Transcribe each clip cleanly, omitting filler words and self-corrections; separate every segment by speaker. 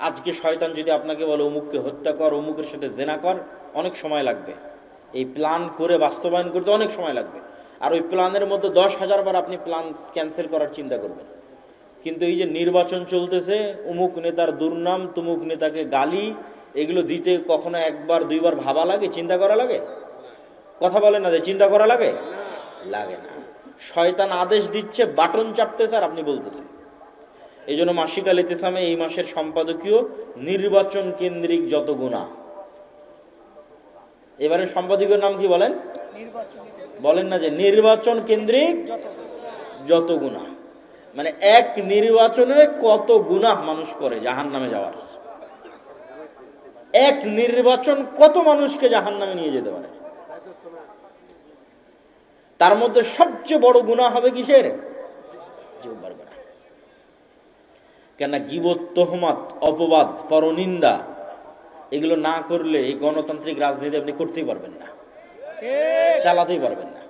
Speaker 1: আজকে শয়তান যদি আপনাকে বলে অমুককে হত্যা কর, অমুকের সাথে জেনা কর, অনেক সময় লাগবে। এই প্ল্যান করে বাস্তবায়ন করতে অনেক সময় লাগবে। আর ওই প্ল্যানের মধ্যে 10,000 বার আপনি প্ল্যান ক্যান্সেল করার চিন্তা করবেন। কিন্তু এই যে নির্বাচন চলতেছে, অমুক নেতার দুর্নাম, তুমুক নেতাকে গালি, এগুলো দিতে কখনো একবার দুইবার ভাবা লাগে, চিন্তা করা লাগে? কথা বলে না যে চিন্তা করা লাগে? লাগে না। শয়তান আদেশ দিচ্ছে, বাটন চাপতেছে আর আপনি বলতেছেন। এই জন্য মাসিক আল ইতিসামে এই মাসের সম্পাদকীয় নির্বাচন কেন্দ্রিক যত গুনাহ। এবারে সম্পাদকীয় নাম কি বলেন? বলেন না যে নির্বাচন কেন্দ্রিক যত গুনাহ। মানে এক নির্বাচনে কত গুনাহ মানুষ করে জাহান্নামে যাওয়ার। এক নির্বাচন কত মানুষকে জাহান্নামে নিয়ে যেতে পারে। তার মধ্যে সবচেয়ে বড় গুনাহ হবে কিসের? জিহ্বার গুনাহ। কেন? গীবত, তোহমত, অপবাদ, পরনিন্দা এগুলো না করলে এই গণতান্ত্রিক রাজনীতি আপনি করতেই পারবেন না, চালাতেই পারবেন না।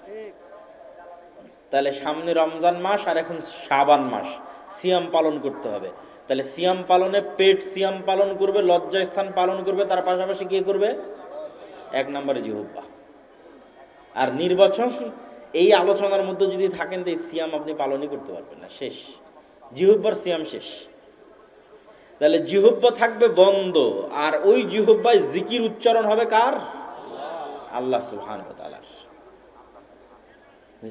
Speaker 1: তাহলে সামনে রমজান মাস আর এখন শাবান মাস, সিয়াম পালন করতে হবে। তাহলে সিয়াম পালনে পেট সিয়াম পালন করবে, লজ্জাস্থান পালন করবে, তার পাশাপাশি কি করবে? এক নম্বরে জিহ্বা। আর নির্বাচন, এই আলোচনার মধ্যে যদি থাকেন তো এই সিয়াম আপনি পালনই করতে পারবেন না, শেষ। জিহ্বার সিয়াম শেষ। তাহলে জিহ্বা থাকবে বন্ধ, আর ওই জিহ্বায় জিকির উচ্চারণ হবে কার? আল্লাহ সুবহানাহু ওয়া তাআলার।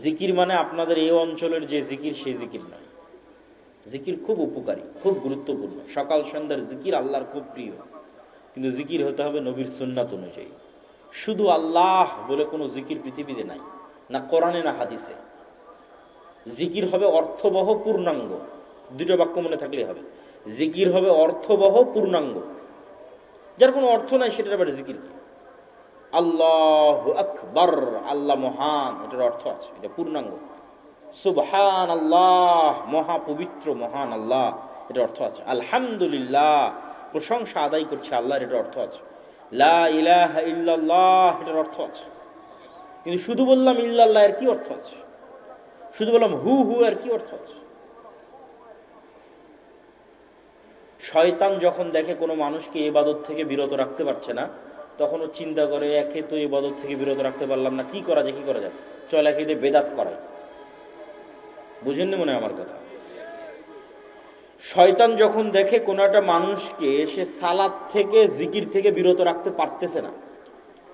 Speaker 1: জিকির মানে আপনাদের এই অঞ্চলের যে জিকির সেই জিকির নয়। জিকির খুব উপকারী, খুব গুরুত্বপূর্ণ। সকাল সন্ধ্যার জিকির আল্লাহর খুব প্রিয়, কিন্তু জিকির হতে হবে নবীর সুন্নাত অনুযায়ী। শুধু আল্লাহ বলে কোনো জিকির পৃথিবীতে নাই, না কোরআনে না হাদিসে। জিকির হবে অর্থবহ, পূর্ণাঙ্গ। দুটো বাক্য মনে থাকলেই হবে। জিকির হবে অর্থবহ, পূর্ণাঙ্গ। যার কোনো অর্থ নাই সেটার ব্যাপারে জিকির কি? আল্লাহু আকবার, আল্লাহ মহান, এটার অর্থ আছে, এটা পূর্ণাঙ্গ। সুবহান আল্লাহ, মহা পবিত্র মহান আল্লাহ, এটার অর্থ আছে। আলহামদুলিল্লাহ, প্রশংসা আদায় করছে আল্লাহর, এটার অর্থ আছে। লা ইলাহা ইল্লাল্লাহ, এটার অর্থ আছে। কিন্তু শুধু বললাম ইল্লাল্লাহ, এর কি অর্থ আছে? শুধু বললাম হু হু, এর কি অর্থ আছে? শয়তান যখন দেখে কোনো মানুষকে ইবাদত থেকে বিরত রাখতে পারছে না, তখন ও চিন্তা করে, একে তো ইবাদত থেকে বিরত রাখতে পারলাম না, কি করা যায়, কি করা যায়? চল একে দিয়ে বেদাত করাই। বুঝেননি মনে আমার কথা? শয়তান যখন দেখে কোনো একটা মানুষকে সে সালাত থেকে, জিকির থেকে বিরত রাখতে পারতেছে না,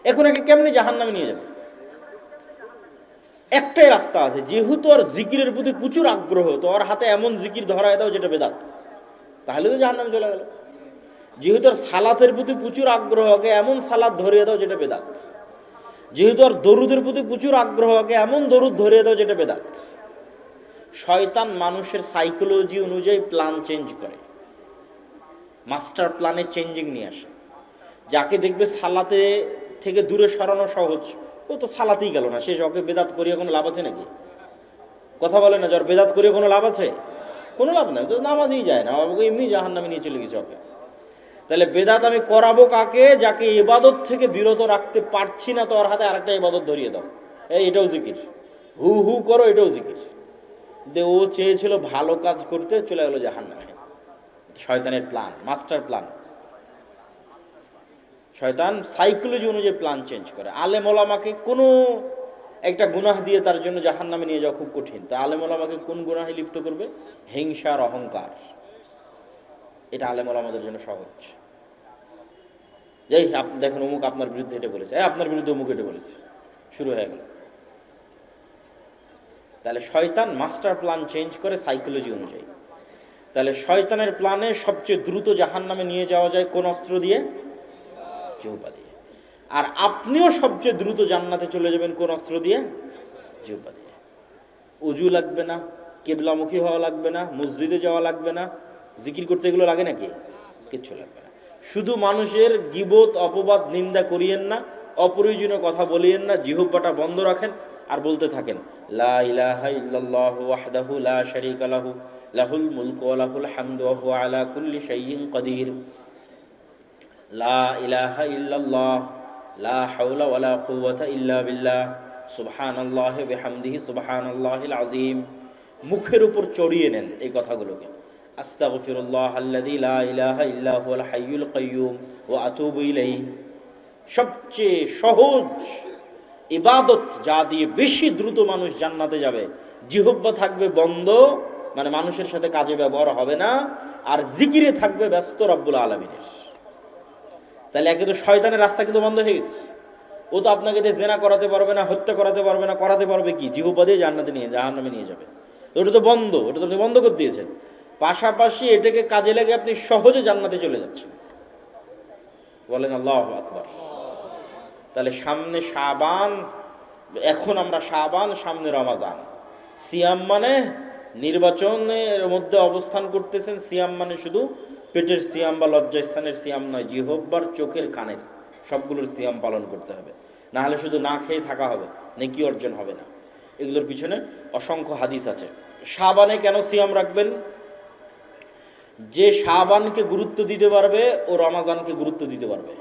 Speaker 1: এখন একে কেমনি জাহান্নামে নিয়ে যাবে? একটাই রাস্তা আছে, যেহেতু আর জিকিরের প্রতি প্রচুর আগ্রহ, তো ওর হাতে এমন জিকির ধরায় দাও যেটা বেদাত, তাহলে তো জাহান্নামে চলে গেল। যেহেতু আর সালাতের প্রতি প্রচুর আগ্রহ, ওকে এমন সালাত ধরিয়ে দাও যেটা বেদাত। যেহেতু আর দরুদের প্রতি প্রচুর আগ্রহ, ওকে এমন দরুদ ধরিয়ে দাও যেটা বেদাত। শয়তান মানুষের সাইকোলজি অনুযায়ী প্ল্যান চেঞ্জ করে, মাস্টার প্ল্যানে চেঞ্জিং নিয়ে আসে। যাকে দেখবে সালাতে থেকে দূরে সরানো সহজ, ও তো সালাতেই গেল না, শেষ। ওকে বেদাত করিয়ে কোনো লাভ আছে নাকি? কথা বলে না, যার বেদাত করিয়ে কোনো লাভ আছে? কোনো লাভ নাই, তো নামাজই যায় না, ওকে এমনি জাহান্নামে নিয়ে চলে গেছে ওকে। তাহলে বেদাত আমি করাবো কাকে? যাকে ইবাদত থেকে বিরত রাখতে পারছি না, তো ওর হাতে আরেকটা ইবাদত ধরিয়ে দাও, এটাও জিকির, হু হু করো, এটাও জিকির। ও চেয়েছিল ভালো কাজ করতে, চলে গেল জাহান্নামে। শয়তানের প্ল্যান, মাস্টার প্ল্যান। শয়তান সাইকোলজি অনুযায়ী প্ল্যান চেঞ্জ করে। আলেম ওলামাকে কোনো একটা গুনাহ দিয়ে তার জন্য জাহান্নামে নিয়ে যাওয়া খুব কঠিন। তো আলেম ওলামাকে কোন গুনাহে লিপ্ত করবে? হিংসা আর অহংকার। এটা আলেম ওলামাদের জন্য সহজ। যাই আপনি দেখেন, অমুক আপনার বিরুদ্ধে এটা বলেছে, আপনার বিরুদ্ধে অমুক এটা বলেছে, শুরু হয়ে গেল। তাহলে শয়তান মাস্টার প্ল্যান চেঞ্জ করে সাইকোলজি অনুযায়ী। তাহলে শয়তানের প্ল্যানে সবচেয়ে দ্রুত জাহান্নামে নিয়ে যাওয়া যায় কোন অস্ত্র দিয়ে? জিহ্বা দিয়ে। আর আপনিও সবচেয়ে দ্রুত জান্নাতে চলে যাবেন কোন অস্ত্র দিয়ে? জিহ্বা দিয়ে। উজু লাগবে না, কিবলামুখী হওয়া লাগবে না, মসজিদে যাওয়া লাগবে না, জিকির করতে এগুলো লাগে নাকি? কিচ্ছু লাগবে না। শুধু মানুষের গীবত, অপবাদ, নিন্দা করিয়েন না, অপ্রয়োজনীয় কথা বলিয়েন না, জিহ্বাটা বন্ধ রাখেন আর বলতে থাকেন লা ইলাহা ইল্লাল্লাহু ওয়াহদাহু লা শারীকা লাহু লাহুল মুলকু ওয়া লাহুল হামদু ওয়া হুয়া আলা কুল্লি শাইইন কাদির। লা ইলাহা ইল্লাল্লাহ, লা হাওলা ওয়া লা কুওয়াতা ইল্লা বিল্লাহ, সুবহানাল্লাহি ওয়া বিহামদিহি সুবহানাল্লাহিল আযীম। মুখের উপর চড়িয়ে নেন এই কথাগুলোকে। আস্তাগফিরুল্লাহ আল্লাযী লা ইলাহা ইল্লা হুয়াল হাইয়ুল কাইয়্যুম ওয়া আতুবু ইলাইহি। সবচেয়ে সহজ ইবাদত, যা দিয়ে বেশি দ্রুত মানুষ জান্নাতে যাবে। জিহ্বা থাকবে বন্ধ, মানে মানুষের সাথে কাজে ব্যবহার হবে না, আর জিকিরে থাকবে ব্যস্ত রব্বুল আলামিনের। তাহলে একে তো শয়তানের রাস্তা কিন্তু বন্ধ হয়ে গেছে। ও তো আপনাকে দিয়ে জেনা করাতে পারবে না, হত্যা করাতে পারবে না, করাতে পারবে কি? জিহ্বা দিয়ে জাহান্নামে নিয়ে যাবে। ওটা তো বন্ধ, ওটা তো আপনি বন্ধ করে দিয়েছেন। পাশাপাশি এটাকে কাজে লেগে আপনি সহজে জান্নাতে চলে যাচ্ছেন। বলেন আল্লাহু আকবার। তাহলে সামনে শাবান, এখন আমরা শাবান, সামনে রমাজান। সিয়াম মানে নির্বাচনের মধ্যে অবস্থান করতেছেন। সিয়াম মানে শুধু পেটের সিয়াম বা লজ্জাস্থানের সিয়াম নয়, জিহ্বার, চোখের, কানের সবগুলোর সিয়াম পালন করতে হবে। না হলে শুধু না খেয়ে থাকা হবে, নেকি অর্জন হবে না। এগুলোর পিছনে অসংখ্য হাদিস আছে। শাবানে কেন সিয়াম রাখবেন? যে শাবানকে গুরুত্ব দিতে পারবে ও রমাজানকে গুরুত্ব দিতে পারবে।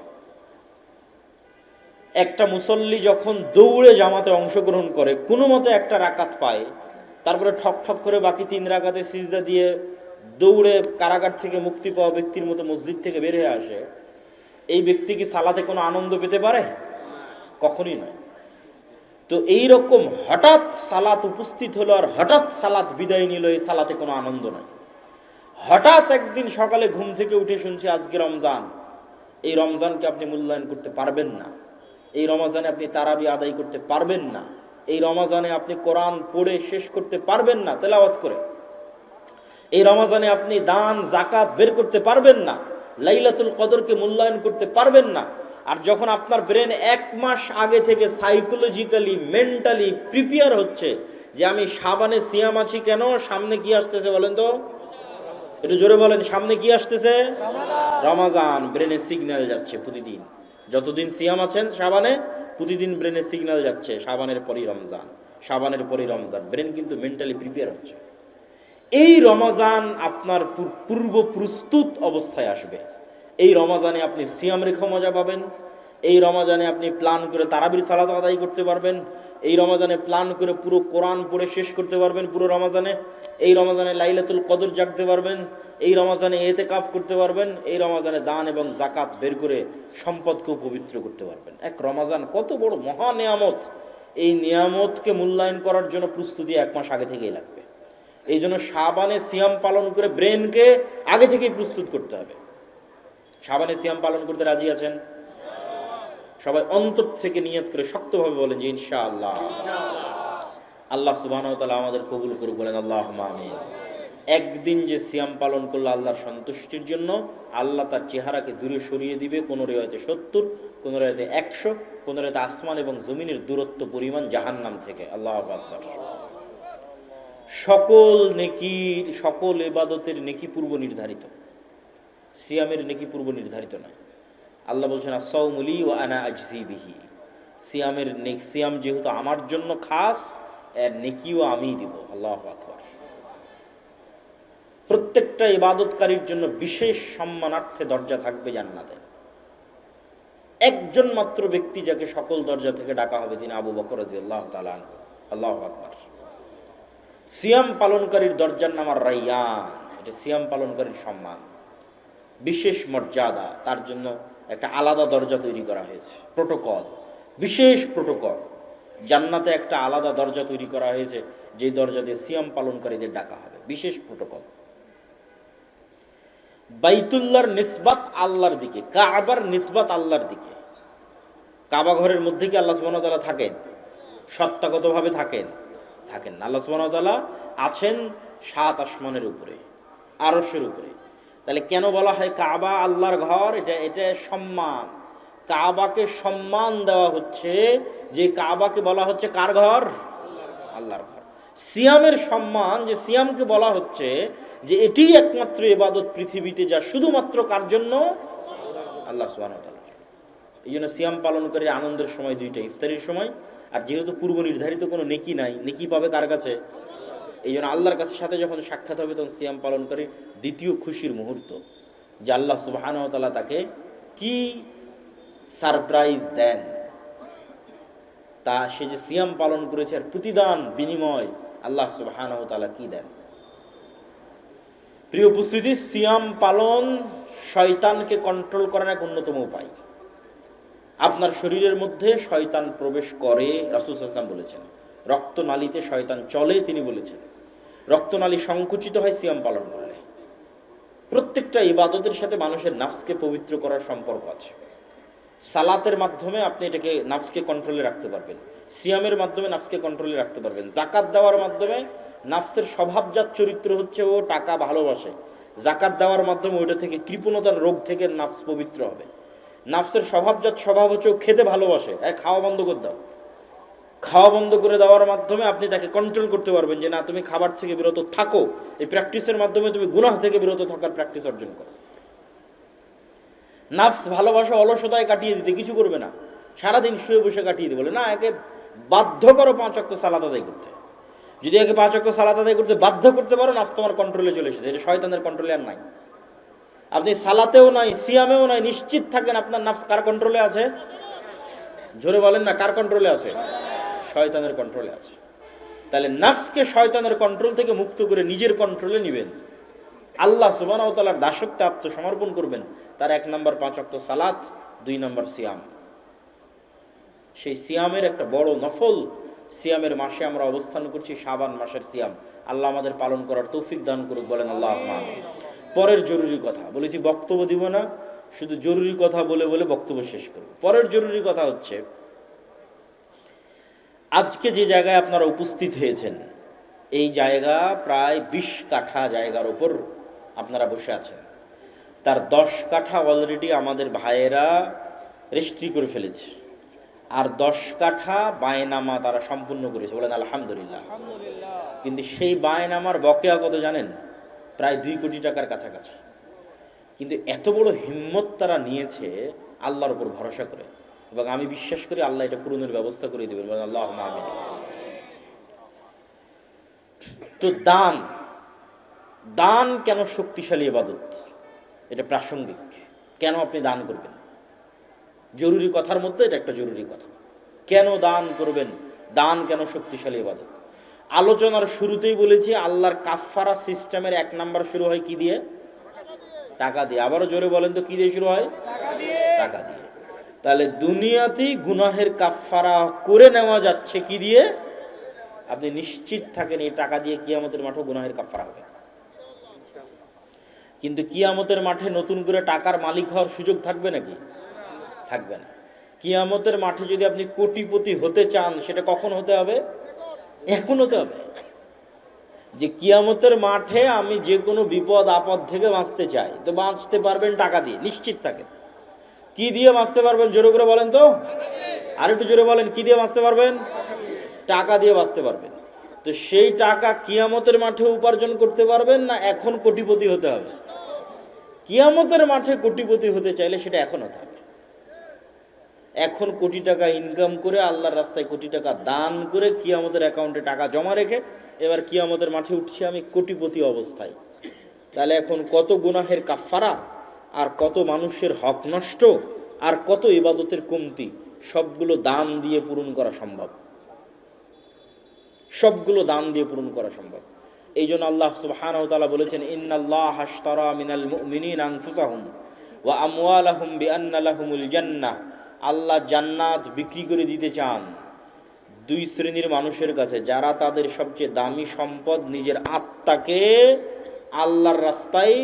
Speaker 1: একটা মুসল্লি যখন দৌড়ে জামাতে অংশগ্রহণ করে, কোনো মতে একটা রাকাত পায়, তারপরে ঠক ঠক করে বাকি 3 রাকাতে সিজদা দিয়ে দৌড়ে কারাগার থেকে মুক্তি পাওয়া ব্যক্তির মতো মসজিদ থেকে বের হয়ে আসে, এই ব্যক্তি কি সালাতে কোনো আনন্দ পেতে পারে? কখনোই নয়। তো এইরকম হঠাৎ সালাত উপস্থিত হলো আর হঠাৎ সালাত বিদায় নিল, এই সালাতে কোনো আনন্দ নাই। হঠাৎ একদিন সকালে ঘুম থেকে উঠে শুনছি আজকে রমজান, এই রমজানকে আপনি মূল্যায়ন করতে পারবেন না। এই রমজানে আপনি তারাবি আদায় করতে পারবেন না। এই রমজানে আপনি কোরআন পড়ে শেষ করতে পারবেন না তেলাওয়াত করে। এই রমজানে আপনি দান জাকাত বের করতে পারবেন না। লাইলাতুল কদরকে মূল্যায়ন করতে পারবেন না। আর যখন আপনার ব্রেন 1 মাস আগে থেকে সাইকোলজিক্যালি, মেন্টালি প্রিপেয়ার হচ্ছে যে আমি শাবানে সিয়াম আছি, কেন? সামনে কি আসতেছে বলেন তো? একটু জোরে বলেন, সামনে কি আসতেছে? রমাজান। ব্রেনে সিগন্যাল যাচ্ছে প্রতিদিন। যতদিন সিয়াম আছেন শাবানে, প্রতিদিন ব্রেনে সিগন্যাল যাচ্ছে শাবানের পরই রমজান, শাবানের পরই রমজান। ব্রেন কিন্তু মেন্টালি প্রিপেয়ার হচ্ছে। এই রমাজান আপনার পূর্ব প্রস্তুত অবস্থায় আসবে। এই রমাজানে আপনি সিয়াম রেখে মজা পাবেন। এই রমাজানে আপনি প্ল্যান করে তারাবির সালাত আদায় করতে পারবেন। এই রমাজানে প্ল্যান করে পুরো কোরআন পড়ে শেষ করতে পারবেন পুরো রমাজানে। এই রমাজানে লাইলাতুল কদর জাগতে পারবেন। এই রমাজানে ইতিকাফ করতে পারবেন। এই রমাজানে দান এবং জাকাত বের করে সম্পদকেও পবিত্র করতে পারবেন। এক রমাজান কত বড় মহা নিয়ামত! এই নিয়ামতকে মূল্যায়ন করার জন্য প্রস্তুতি 1 মাস আগে থেকেই লাগবে। এই জন্য শাবানে সিয়াম পালন করে ব্রেনকে আগে থেকেই প্রস্তুত করতে হবে। শাবানে সিয়াম পালন করতে রাজি আছেন? সবাই অন্তর থেকে নিয়ত করে শক্তভাবে বলেন যে ইনশাআল্লাহ। আল্লাহ সুবহানাহু ওয়া তাআলা আমাদের কবুল করুক, বলেন আল্লাহুম্মা আমিন। একদিন যে সিয়াম পালন করলে আল্লাহর সন্তুষ্টির জন্য আল্লাহ তার চেহারাকে দূরে সরিয়ে দিবে, কোন রিওয়ায়াতে 70, কোন রিওয়ায়াতে 100, কোন রিওয়ায়াতে আসমান এবং জমিনের দূরত্ব পরিমাণ জাহান্নাম থেকে। আল্লাহু আকবার। সকল নেকির, সকল ইবাদতের নেকি পূর্ব নির্ধারিত, সিয়ামের নেকি পূর্ব নির্ধারিত নয়। আল্লাহ বলছেন আস-সাওমু লি ওয়া আনা আজজি বিহি। সিয়াম যেহেতু আমার জন্য খাস, এর নেকিও আমিই দিব। আল্লাহু আকবার। প্রত্যেকটা ইবাদতকারীর জন্য বিশেষ সম্মানার্থে দরজা থাকবে জান্নাতে। একজন মাত্র ব্যক্তি যাকে সকল দরজা থেকে ডাকা হবে, তিনি আবু বকর রাদিয়াল্লাহু তাআলা আনহু। আল্লাহু আকবার। সিয়াম পালনকারীর দরজার নাম আর রাইয়ান। এটা সিয়াম পালনকারীর সম্মান, বিশেষ মর্যাদা। তার জন্য একটা আলাদা দরজা তৈরি করা হয়েছে, প্রোটোকল, বিশেষ প্রোটোকল। জান্নাতে একটা আলাদা দরজা তৈরি করা হয়েছে, যে দরজা দিয়ে সিয়াম পালনকারীদের ডাকা হবে, বিশেষ প্রোটোকল। বাইতুল্লাহর নিসবাত আল্লাহর দিকে, কাবার নিসবাত আল্লাহর দিকে। কাবা ঘরের মধ্যে কি আল্লাহ সুবহানাহু ওয়া তাআলা থাকেন? সত্তাগতভাবে থাকেন? থাকেন না। আল্লাহ সুবহানাহু ওয়া তাআলা আছেন 7 আসমানের উপরে, আরশের উপরে। তাহলে কেন বলা হয় কাবা আল্লাহর ঘর? এটা সম্মান। কাবাকে সম্মান দেওয়া হচ্ছে, যে কাবাকে বলা হচ্ছে কার ঘর? আল্লাহর ঘর। সিয়ামের সম্মান, যে সিয়ামকে বলা হচ্ছে যে এটি একমাত্র ইবাদত পৃথিবীতে যা শুধুমাত্র কার জন্য? আল্লাহ সুবহানাহু ওয়া তাআলা। এই জন্য সিয়াম পালনকারীর আনন্দের সময় দুইটা, ইফতারির সময়, আর যেহেতু পূর্ব নির্ধারিত কোনো নেকি নাই, নেকি পাবে কার কাছে? এই জন্য আল্লাহর কাছে সাথে যখন সাক্ষাৎ হবে, তখন সিয়াম পালনকারীর দ্বিতীয় খুশির মুহূর্ত, যে আল্লাহ সুবহানাহু ওয়া তাআলা তাকে কি সারপ্রাইজ দেন, তা সে যে সিয়াম পালন করেছে আর প্রতিদান বিনিময় আল্লাহ সুবহানাহু ওয়া তাআলা কি দেন। প্রিয় উপস্থিতি, সিয়াম পালন শয়তানকে কন্ট্রোল করার এক অন্যতম উপায়। আপনার শরীরের মধ্যে শয়তান প্রবেশ করে, রাসূল সাল্লাল্লাহু আলাইহি ওয়াসাল্লাম বলেছেন। রক্তনালীতে শয়তান চলে, তিনি বলেছেন। রক্তনালী সংকুচিত হয় সিয়াম পালন করলে। প্রত্যেকটা ইবাদতের সাথে মানুষের নাফসকে পবিত্র করার সম্পর্ক আছে। সালাতের মাধ্যমে আপনি এটাকে নাফসকে কন্ট্রোলে রাখতে পারবেন, সিয়ামের মাধ্যমে নাফসকে কন্ট্রোলে রাখতে পারবেন, জাকাত দেওয়ার মাধ্যমে নাফসের স্বভাবজাত চরিত্র হচ্ছে ও টাকা ভালোবাসে, জাকাত দেওয়ার মাধ্যমে ওইটা থেকে কৃপণতার রোগ থেকে নাফস পবিত্র হবে। নাফসের স্বভাবজাত স্বভাব হচ্ছে ও খেতে ভালোবাসে, খাওয়া বন্ধ করে দাও। খাওয়া বন্ধ করে দেওয়ার মাধ্যমে আপনি তাকে কন্ট্রোল করতে পারবেন যে না, তুমি খাবার থেকে বিরত থাকো। এই প্র্যাকটিসের মাধ্যমে তুমি গুনাহ থেকে বিরত থাকার প্র্যাকটিস অর্জন করো। নাফস ভালোবাসা অলসতায় কাটিয়ে দিতে, কিছু করবে না, সারাদিন শুয়ে বসে কাটিয়ে দিতে বলে না, একে বাধ্য করো 5 ওয়াক্ত সালাত আদায় করতে। যদি একে 5 ওয়াক্ত সালাত আদায় করতে বাধ্য করতে পারো, নাফস তোমার কন্ট্রোলে চলে এসেছে। এটা শয়তানের কন্ট্রোলে আর নাই। আপনি সালাতেও নাই, সিয়ামেও নাই, নিশ্চিত থাকেন আপনার নাফস কার কন্ট্রোলে আছে? জোরে বলেন না, কার কন্ট্রোলে আছে? শয়তানের কন্ট্রোলে আছে। তাহলে নাফসকে শয়তানের কন্ট্রোল থেকে মুক্ত করে নিজের কন্ট্রোলে নেবেন, আল্লাহ সুবহানাহু ওয়া তাআলার দাসত্বে আত্মসমর্পণ করবেন। তার 1 নম্বর 5 ওয়াক্ত সালাত, 2 নম্বর সিয়াম। সেই সিয়ামের একটা বড় নফল সিয়ামের মাসে আমরা অবস্থান করছি, শাবান মাসের সিয়াম। আল্লাহ আমাদের পালন করার তৌফিক দান করুক, বলেন আল্লাহুম্মা আমিন। পরের জরুরি কথা বলেছি, বক্তব্য দিব না, শুধু জরুরি কথা বলে বলে বক্তব্য শেষ করব। পরের জরুরি কথা হচ্ছে, আজকে যে জায়গায় আপনারা উপস্থিত হয়েছেন, এই জায়গা প্রায় 20 কাঠা জায়গার উপর আপনারা বসে আছেন। তার 10 কাঠা অলরেডি আমাদের ভাইয়েরা রেজিস্ট্রি করে ফেলেছে, আর 10 কাঠা বায়নামা তারা সম্পূর্ণ করেছে, বলেন আলহামদুলিল্লাহ। কিন্তু সেই বায়নামার বকেয়া কত জানেন? প্রায় 2 কোটি টাকার কাছাকাছি। কিন্তু এত বড় হিম্মত তারা নিয়েছে আল্লাহর উপর ভরসা করে, এবং আমি বিশ্বাস করি আল্লাহ এটা পূরণের ব্যবস্থা করে দেবেন, বলেন আল্লাহুম্মা আমিন। তো দান কেন শক্তিশালী ইবাদত? এটা প্রাসঙ্গিক। কেন আপনি দান করবেন? জরুরি কথার মধ্যে এটা একটা জরুরি কথা। কেন দান করবেন? দান কেন শক্তিশালী ইবাদত? আলোচনার শুরুতেই বলেছি, আল্লাহর কাফফারা সিস্টেমের 1 নাম্বার শুরু হয় কি দিয়ে? টাকা দিয়ে। আবারও জোরে বলেন তো, কি দিয়ে শুরু হয়? টাকা দিয়ে। তাহলে দুনিয়াতেই গুনাহের কাফফারা করে নেওয়া যাচ্ছে কি দিয়ে? আপনি নিশ্চিত থাকেন এই টাকা দিয়ে কিয়ামতের মাঠে গুনাহের কাফফারা হবে। কিন্তু কিয়ামতের মাঠে নতুন করে টাকার মালিক হওয়ার সুযোগ থাকবে নাকি? থাকবে না। কিয়ামতের মাঠে যদি আপনি কোটিপতি হতে চান, সেটা কখন হতে হবে? এখন হতে হবে। যে কিয়ামতের মাঠে আমি যে কোনো বিপদ আপদ থেকে বাঁচতে চাই, তো বাঁচতে পারবেন টাকা দিয়ে, নিশ্চিত থাকেন। কি দিয়ে বাঁচতে পারবেন? জোরে করে বলেন তো, আর একটু জোরে বলেন, কি দিয়ে বাঁচতে পারবেন? টাকা দিয়ে বাঁচতে পারবেন। তো সেই টাকা কিয়ামতের মাঠে উপার্জন করতে পারবেন না এখন কোটিপতি হতে হবে? কিয়ামতের মাঠে কোটিপতি হতে চাইলে সেটা এখন হতে হবে। এখন কোটি টাকা ইনকাম করে আল্লাহর রাস্তায় কোটি টাকা দান করে কিয়ামতের অ্যাকাউন্টে টাকা জমা রেখে এবার কিয়ামতের মাঠে উঠছি আমি কোটিপতি অবস্থায়। তাহলে এখন কত গুনাহের কাফফারা, আর কত মানুষের হক নষ্ট, আর কত ইবাদতের কমতি, সবগুলো দান দিয়ে পূরণ করা সম্ভব। সবগুলো দান দিয়ে পূরণ করা সম্ভব। এই জন্য আল্লাহ সুবহানাহু ওয়া তাআলা বলেছেন, ইন্নাল্লাহা আশতারা মিনাল মুমিনিনা আনফুসাহুম ওয়া আমওয়ালাহুম বিআন্না লাহুমুল জান্নাহ। আল্লাহ জান্নাত বিক্রি করে দিতে চান 2 শ্রেণীর মানুষের কাছে, যারা তাদের সবচেয়ে দামি সম্পদ নিজের আত্মাকে আল্লাহর রাস্তায়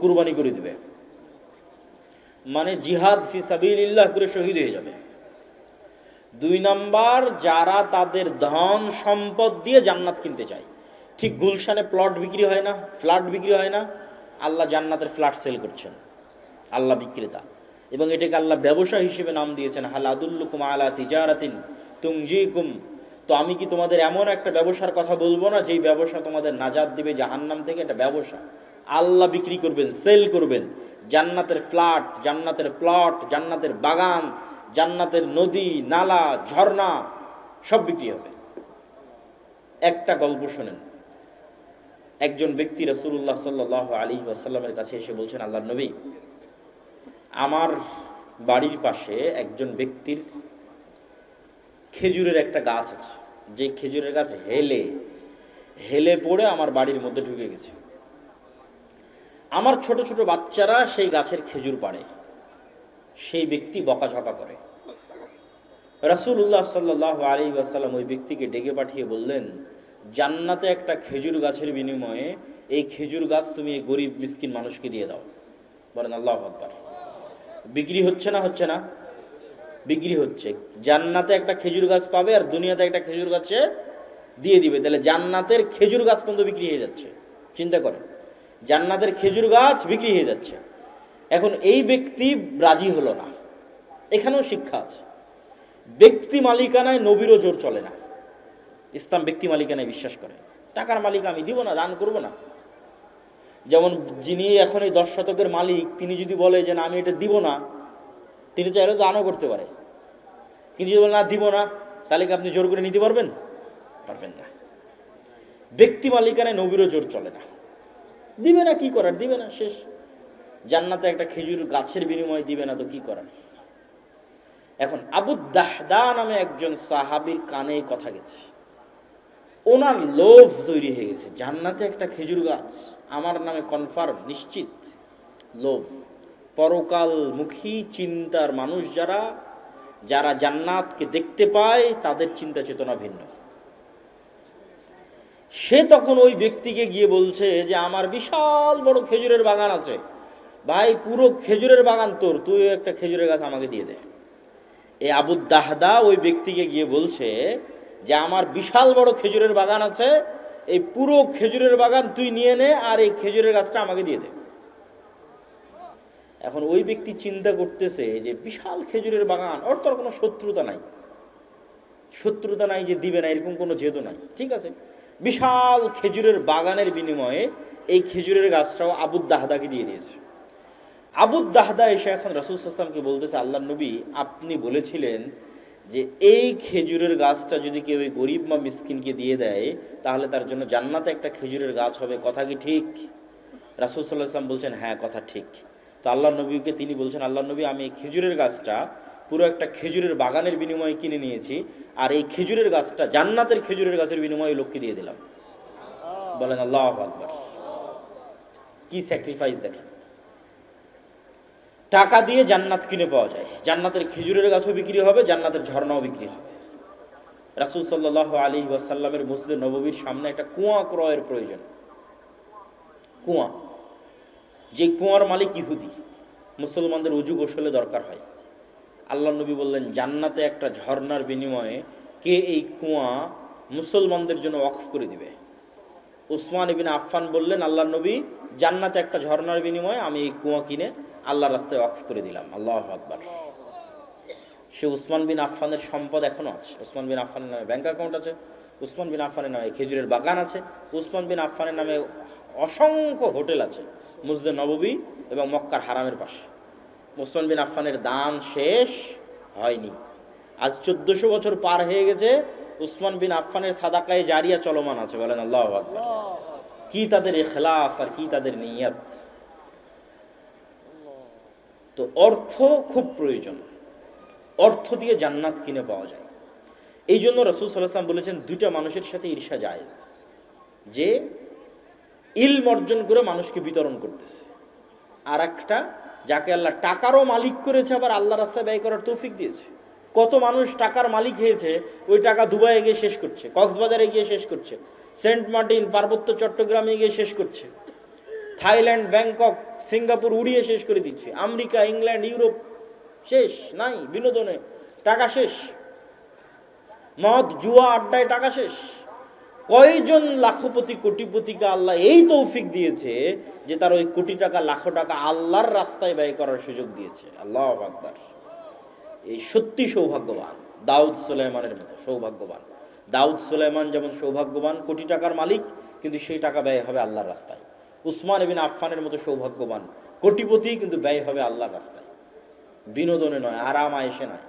Speaker 1: কুরবানি করে দিবে, মানে জিহাদ ফি সাবিলিল্লাহ করে শহীদ হয়ে যাবে। 2 নাম্বার, যারা তাদের ধন সম্পদ দিয়ে জান্নাত কিনতে চায়। ঠিক গুলশানে প্লট বিক্রি হয় না, ফ্ল্যাট বিক্রি হয় না? আল্লাহ জান্নাতের ফ্ল্যাট সেল করছেন, আল্লাহ বিক্রেতা, এবং এটাকে আল্লাহ ব্যবসা হিসেবে নাম দিয়েছেন, হাল আদুল্লুকুম আলা তিজারাতিন তুনজিকুম। তো আমি কি তোমাদের এমন একটা ব্যবসার কথা বলবো না যেই ব্যবসা তোমাদের নাজাত দিবে জাহান্নাম থেকে? এটা ব্যবসা, আল্লাহ বিক্রি করবেন, সেল করবেন। জান্নাতের ফ্ল্যাট, জান্নাতের প্লট, জান্নাতের বাগান, জান্নাতের নদী নালা ঝর্ণা সব বিক্রি হবে। একটা গল্প শোনেন। একজন ব্যক্তি রাসূলুল্লাহ সাল্লাল্লাহু আলাইহি ওয়াসাল্লামের কাছে এসে বলছেন, আল্লাহর নবী, আমার বাড়ির পাশে একজন ব্যক্তির খেজুরের একটা গাছ আছে, যে খেজুরের গাছ হেলে হেলে পড়ে আমার বাড়ির মধ্যে ঢুকে গেছে। আমার ছোট ছোট বাচ্চারা সেই গাছের খেজুর পাড়ে, সেই ব্যক্তি বকাঝকা করে। রাসূলুল্লাহ সাল্লাল্লাহু আলাইহি ওয়াসাল্লাম ওই ব্যক্তিকে ডেকে পাঠিয়ে বললেন, জান্নাতে একটা খেজুর গাছের বিনিময়ে এই খেজুর গাছ তুমি এই গরিব মিসকিন মানুষকে দিয়ে দাও। বলেন আল্লাহু আকবার। বিক্রি হচ্ছে না? হচ্ছে না? বিক্রি হচ্ছে। জান্নাতে একটা খেজুর গাছ পাবে আর দুনিয়াতে একটা খেজুর গাছে দিয়ে দিবে, তাহলে জান্নাতের খেজুর গাছ পর্যন্ত বিক্রি হয়ে যাচ্ছে। চিন্তা করেন, জান্নাতের খেজুর গাছ বিক্রি হয়ে যাচ্ছে। এখন এই ব্যক্তি রাজি হলো না। এখানেও শিক্ষা আছে, ব্যক্তি মালিকানায় নবীরও জোর চলে না। ইসলাম ব্যক্তি মালিকানায় বিশ্বাস করে। টাকার মালিক আমি দিব না, দান করব না। যেমন যিনি এখন এই 10 শতকের মালিক, তিনি যদি বলে যে না আমি এটা দিব না, তিনি চাইলে দানও করতে পারে। কিন্তু যদি বলে না দিব না, তাহলে কি আপনি জোর করে নিতে পারবেন? পারবেন না। ব্যক্তি মালিকানায় নবীরও জোর চলে না। দিবে না, কি করার? দিবে না, শেষ। জান্নাতে একটা খেজুর গাছের বিনিময়ে দিবে না তো কি করার? এখন আবু দাহদা নামে একজন সাহাবীর কানে কথা গেছে, ওনার লোভ তৈরি হয়ে গেছে, জান্নাতে একটা খেজুর গাছ আমার নামে কনফার্ম, নিশ্চিত। লোভ। পরকালমুখী চিন্তার মানুষ যারা যারা জান্নাতকে দেখতে পায়, তাদের চিন্তা চেতনা ভিন্ন। সে তখন ওই ব্যক্তিকে গিয়ে বলছে যে আমার বিশাল বড় খেজুরের বাগান আছে, ভাই পুরো খেজুরের বাগান তোর, তুই একটা খেজুরের গাছ আমাকে দিয়ে দে। এই আবু দাহদা ওই ব্যক্তিকে গিয়ে বলছে যে আমার বিশাল বড় খেজুরের বাগান আছে, এই পুরো খেজুরের বাগান তুই নিয়ে নে আর এই খেজুরের গাছটা আমাকে দিয়ে দে। এখন ওই ব্যক্তি চিন্তা করতেছে যে বিশাল খেজুরের বাগান, ওর তোর কোনো শত্রুতা নাই, শত্রুতা নাই যে দিবে না, এরকম কোনো জেদও নাই। ঠিক আছে, বিশাল খেজুরের বাগানের বিনিময়ে এই খেজুরের গাছটাও আবু দাহদাকে দিয়ে দিয়েছে। আবু দাহদা এসে এখন রাসূল সাল্লাল্লাহু আলাইহি ওয়াসাল্লামকে বলতেছে, আল্লাহর নবী আপনি বলেছিলেন যে এই খেজুরের গাছটা যদি কেউ এই গরিব বা মিসকিনকে দিয়ে দেয় তাহলে তার জন্য জান্নাতে একটা খেজুরের গাছ হবে, কথা কি ঠিক? রাসূল সাল্লাল্লাহু আলাইহি ওয়াসাল্লাম বলছেন হ্যাঁ, কথা ঠিক। তো আল্লাহর নবীকে তিনি বলছেন, আল্লাহর নবী আমি এই খেজুরের গাছটা পুরো একটা খেজুরের বাগানের বিনিময়ে কিনে নিয়েছি, আর এই খেজুরের গাছটা জান্নাতের খেজুরের গাছের বিনিময়ে লোককে দিয়ে দিলাম। বলেন আল্লাহু আকবার। কি স্যাক্রিফাইস দেখেন। টাকা দিয়ে জান্নাত কিনে পাওয়া যায়, জান্নাতের খেজুরের গাছও বিক্রি হবে, জান্নাতের ঝর্ণাও বিক্রি হবে। রাসূল সাল্লাল্লাহু আলাইহি ওয়াসাল্লামের মসজিদে নববীর সামনে একটা কুয়া ক্রয়ের প্রয়োজন। কুয়া, যে কুয়ার মালিক ইহুদি, মুসলমানদের উজু গোসলে দরকার হয়। আল্লাহ নবী বললেন জান্নাতে একটা ঝর্ণার বিনিময়ে কে এই কুয়া মুসলমানদের জন্য ওয়াকফ করে দিবে? উসমান ইবনে আফফান বললেন, আল্লাহ নবী জান্নাতে একটা ঝর্ণার বিনিময়ে আমি এই কুয়া কিনে আল্লাহর রাস্তায় ওয়াকফ করে দিলাম। আল্লাহু আকবার। সে উসমান বিন আফফানের সম্পদ এখনো আছে। উসমান বিন আফফানের নামে ব্যাংক অ্যাকাউন্ট আছে, উসমান বিন আফফানের নামে খেজুরের বাগান আছে, উসমান বিন আফফানের নামে অসংখ্য হোটেল আছে মসজিদে নববী এবং মক্কার হারামের পাশে। উসমান বিন আফফানের দান শেষ হয়নি। আজ 1400 বছর পার হয়ে গেছে, উসমান বিন আফফানের সাদাকায়ে জারিয়া চলমান আছে। বলেন আল্লাহু আকবার। কি তাদের ইখলাস আর কি তাদের নিয়ত। তো অর্থ খুব প্রয়োজন, অর্থ দিয়ে জান্নাত কিনে পাওয়া যায়। এই জন্য রাসূল সাল্লাল্লাহু আলাইহি ওয়াসাল্লাম বলেছেন দুইটা মানুষের সাথে ঈর্ষা জায়েজ, যে ইলম অর্জন করে মানুষকে বিতরণ করতেছে, আর একটা যাকে আল্লাহ টাকারও মালিক করেছে আবার আল্লাহ রাস্তায় ব্যয় করার তৌফিক দিয়েছে। কত মানুষ টাকার মালিক হয়েছে, ওই টাকা দুবাইয়ে গিয়ে শেষ করছে, কক্সবাজারে গিয়ে শেষ করছে, সেন্ট মার্টিন পার্বত্য চট্টগ্রামে গিয়ে শেষ করছে, থাইল্যান্ড ব্যাংকক সিঙ্গাপুর উড়িয়ে শেষ করে দিচ্ছে, আমেরিকা ইংল্যান্ড ইউরোপ শেষ নাই, বিনোদনে টাকা শেষ, মদ জুয়া আড্ডায় টাকা শেষ। কয়জন লাখপতি কোটিপতিকে আল্লাহ এই তৌফিক দিয়েছে যে তার ওই কোটি টাকা লাখো টাকা আল্লাহর রাস্তায় ব্যয় করার সুযোগ দিয়েছে। আল্লাহু আকবার। এই সত্যি সৌভাগ্যবান, দাউদ সুলাইমানের মতো সৌভাগ্যবান। দাউদ সুলাইমান যেমন সৌভাগ্যবান, কোটি টাকার মালিক, কিন্তু সেই টাকা ব্যয় হবে আল্লাহর রাস্তায়। উসমান ইবনে আফফানের মতো সৌভাগ্যবান, কোটিপতি, কিন্তু ব্যয় হবে আল্লাহর রাস্তায়, বিনোদনে নয়, আরাম আয়েশে নয়।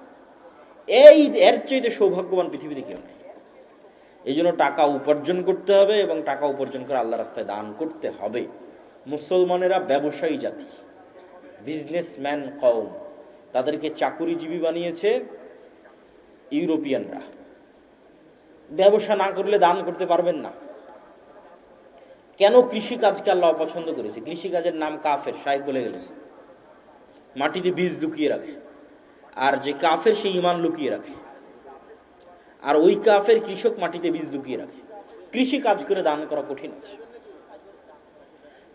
Speaker 1: এর চাইতে সৌভাগ্যবান পৃথিবীতে কেউ নেই। এই জন্য টাকা উপার্জন করতে হবে এবং টাকা উপার্জন করে আল্লাহর রাস্তায় দান করতে হবে। মুসলমানেরা ব্যবসায়ী জাতি, বিজনেসম্যান কওম। তাদেরকে চাকুরিজীবী বানিয়েছে ইউরোপিয়ানরা। ব্যবসা না করলে দান করতে পারবেন না। কেন কৃষিকাজকে আল্লাহ অপছন্দ করেছে? কৃষিকাজের নাম কাফের, শায়েখ বলে গেলেন। মাটিতে বীজ লুকিয়ে রাখে, আর যে কাফের সে ঈমান লুকিয়ে রাখে, আর ওই কাফের কৃষক মাটিতে বীজ লুকিয়ে রাখে। কৃষি কাজ করে দান করা কঠিন আছে।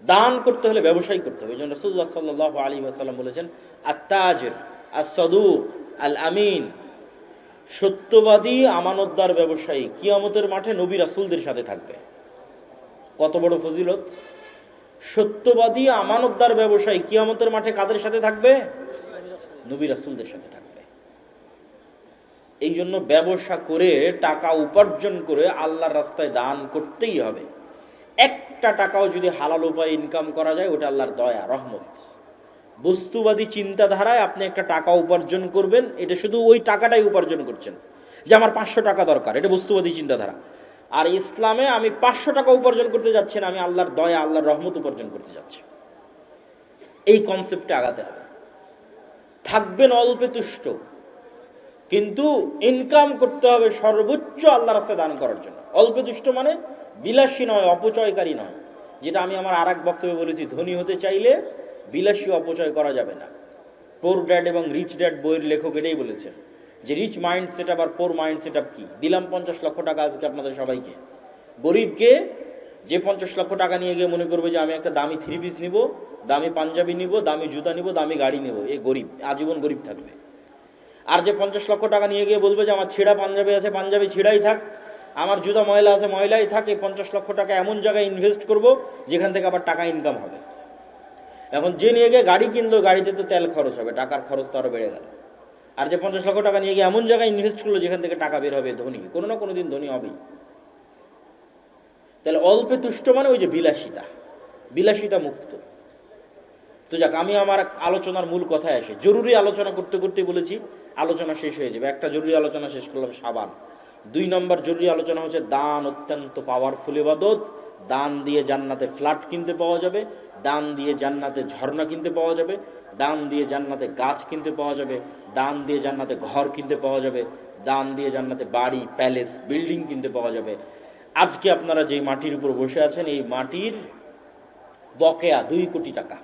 Speaker 1: দান করতে হলে ব্যবসায়ী করতে হবে। এই জন্য রাসূলুল্লাহ সাল্লাল্লাহু আলাইহি ওয়াসাল্লাম বলেছেন, আত-তাজির আস-সাদুক আল-আমিন, সত্যবাদী আমানতদার ব্যবসায়ী কিয়ামতের মাঠে নবী রাসূলদের সাথে থাকবে। কত বড় ফজিলত! সত্যবাদী আমানতদার ব্যবসায়ী কিয়ামতের মাঠে কাদের সাথে থাকবে? নবী রাসূলদের সাথে থাকবে। এই জন্য ব্যবসা করে টাকা উপার্জন করে আল্লাহর রাস্তায় দান করতেই হবে। একটা টাকাও যদি হালাল উপায়ে ইনকাম করা যায়, ওটা আল্লাহর দয়া, রহমত। বস্তুবাদী চিন্তাধারায় আপনি একটা টাকা উপার্জন করবেন, এটা শুধু ওই টাকাটাই উপার্জন করছেন, যে আমার 500 টাকা দরকার, এটা বস্তুবাদী চিন্তাধারা। আর ইসলামে আমি 500 টাকা উপার্জন করতে যাচ্ছি না, আমি আল্লাহর দয়া, আল্লাহর রহমত উপার্জন করতে যাচ্ছি। এই কনসেপ্টে আগাতে হবে। থাকবেন অল্পে তুষ্ট, কিন্তু ইনকাম করতে হবে সর্বোচ্চ আল্লাহর রাস্তায় দান করার জন্য। অল্পে তুষ্ট মানে বিলাসী নয়, অপচয়কারী নয়। যেটা আমি আমার আর এক বক্তব্যে বলেছি, ধনী হতে চাইলে বিলাসী অপচয় করা যাবে না। পোর ড্যাড এবং রিচ ড্যাড বইয়ের লেখক এটাই বলেছেন, যে রিচ মাইন্ড সেট আপ আর পোর মাইন্ড সেট আপ কি। দিলাম 50 লক্ষ টাকা আজকে আপনাদের সবাইকে। গরিবকে, যে 50 লক্ষ টাকা নিয়ে গিয়ে মনে করবে যে আমি একটা দামি 3 পিস নিব, দামি পাঞ্জাবি নিব, দামি জুতা নিব, দামি গাড়ি নেব, এ গরিব, আজীবন গরিব থাকবে। আর যে 50 লক্ষ টাকা নিয়ে গিয়ে বলবে যে আমার ছেঁড়া পাঞ্জাবি আছে, পাঞ্জাবি ছেঁড়াই থাক, আমার জুতা ময়লা আছে, ময়লাই থাক, এই 50 লক্ষ টাকা এমন জায়গায় ইনভেস্ট করব যেখান থেকে আবার টাকা ইনকাম হবে। এখন যে নিয়ে গিয়ে গাড়ি কিনলো, গাড়িতে তো তেল খরচ হবে, টাকার খরচ তো আরও বেড়ে গেল। আর যে 50 লক্ষ টাকা নিয়ে গিয়ে এমন জায়গায় ইনভেস্ট করলো যেখান থেকে টাকা বের হবে, ধনী কোনো না কোনো দিন ধনী হবেই। তাহলে অল্পে তুষ্ট মানে ওই যে বিলাসিতা, বিলাসিতা মুক্ত। তো যাক, আমি আমার আলোচনার মূল কথায় আসি। জরুরি আলোচনা করতে করতে বলেছি আলোচনা শেষ হয়ে যাবে। একটা জরুরি আলোচনা শেষ করলাম, সাবান। 2 নম্বর জরুরি আলোচনা হচ্ছে দান অত্যন্ত পাওয়ারফুল ইবাদত। দান দিয়ে জান্নাতে ফ্ল্যাট কিনতে পাওয়া যাবে, দান দিয়ে জান্নাতে ঝর্ণা কিনতে পাওয়া যাবে, দান দিয়ে জান্নাতে গাছ কিনতে পাওয়া যাবে, দান দিয়ে জান্নাতে ঘর কিনতে পাওয়া যাবে, দান দিয়ে জান্নাতে বাড়ি, প্যালেস, বিল্ডিং কিনতে পাওয়া যাবে। আজকে আপনারা যেই মাটির উপর বসে আছেন, এই মাটির বকেয়া 2 কোটি টাকা।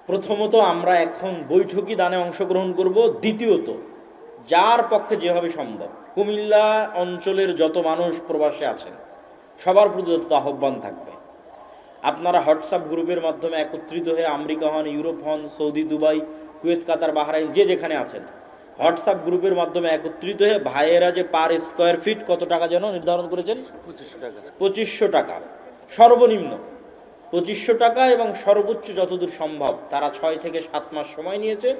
Speaker 1: প্রথমত, আমরা এখন বৈঠকি দানে অংশগ্রহণ করব। দ্বিতীয়ত, যার পক্ষে যেভাবে সম্ভব, কুমিল্লা অঞ্চলের যত মানুষ প্রবাসে আছেন সবার প্রতি আহ্বান থাকবে, আপনারা হোয়াটসঅ্যাপ গ্রুপের মাধ্যমে একত্রিত হয়ে, আমেরিকা হন, ইউরোপ হন, সৌদি, দুবাই, কুয়েত, কাতার, বাহরাইন, যে যেখানে আছেন, হোয়াটসঅ্যাপ গ্রুপের মাধ্যমে একত্রিত হয়ে ভাইয়েরা যে পার স্কোয়ার ফিট কত টাকা যেন নির্ধারণ করেছেন, 2500 টাকা। 2500 টাকা সর্বনিম্ন, 2500 টাকা, এবং সর্বোচ্চ যতদূর সম্ভব। তারা 6 থেকে 7 মাস সময় নিয়েছে।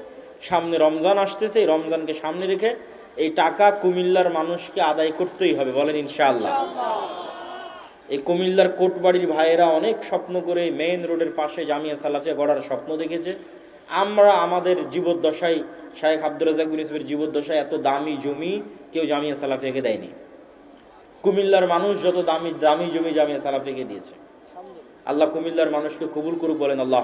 Speaker 1: সামনে রমজান আসতেছে, এই রমজানকে সামনে রেখে এই টাকা কুমিল্লার মানুষকে আদায় করতেই হবে, বলেন ইনশাআল্লাহ। এই কুমিল্লার কোটবাড়ির ভাইয়েরা অনেক স্বপ্ন করে মেইন রোডের পাশে জামিয়া সালাফিয়া গড়ার স্বপ্ন দেখেছে। আমরা আমাদের জীবদ্দশায়, শায়েখ আব্দুর রাজ্জাক বিন ইউসুফের জীবদ্দশায় এত দামি জমি কেউ জামিয়া সালাফিয়াকে দেয়নি। কুমিল্লার মানুষ যত দামি দামি জমি জামিয়া সালাফিয়াকে দিয়েছে। আল্লাহ কুমিল্লার মানুষকে কবুল করুক, বলেন আল্লাহ।